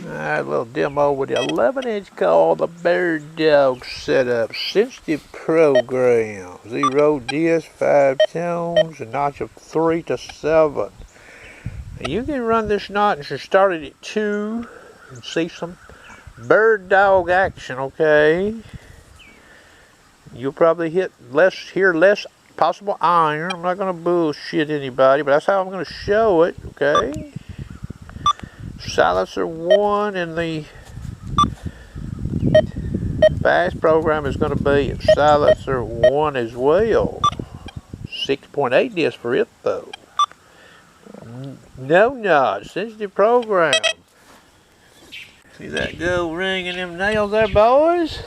Alright, a little demo with the 11-inch coil, the Bird Dog setup. Sensitive program. 0 Deus, 5 tones, a notch of 3 to 7. Now you can run this notch and start it at 2 and see some Bird Dog action, okay? You'll probably hear less possible iron. I'm not going to bullshit anybody, but that's how I'm going to show it, okay? Silencer 1 and the fast program is going to be at silencer 1 as well. 6.8 disc for it though. No notch, sensitive program. See that gold ring in them nails there, boys?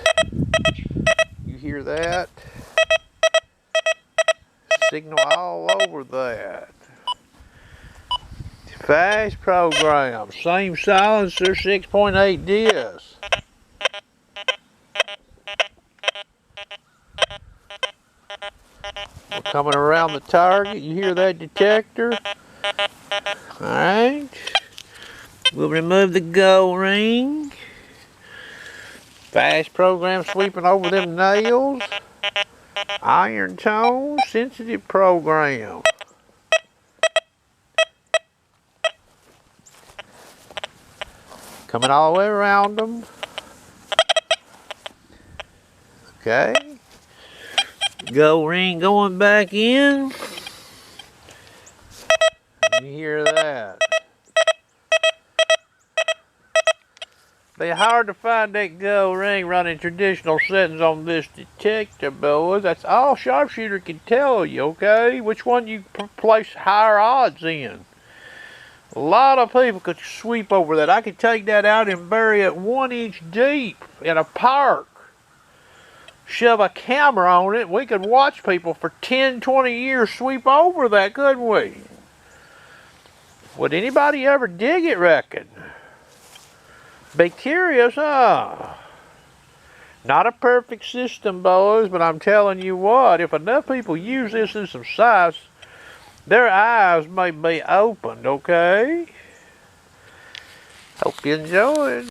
You hear that? Signal all over that. Fast program, same silencer, 6.8 disc. We're coming around the target. You hear that detector? Alright. We'll remove the gold ring. Fast program sweeping over them nails. Iron tone, sensitive program. Coming all the way around them. Okay. Gold ring going back in. You hear that? Be hard to find that gold ring running traditional settings on this detector, boys. That's all sharpshooter can tell you, okay? Which one you place higher odds in. A lot of people could sweep over that. I could take that out and bury it 1 inch deep in a park. Shove a camera on it. We could watch people for 10, 20 years sweep over that, couldn't we? Would anybody ever dig it, reckon? Be curious, huh? Not a perfect system, boys, but I'm telling you what, if enough people use this in some size, their eyes may be opened, okay? Hope you enjoyed.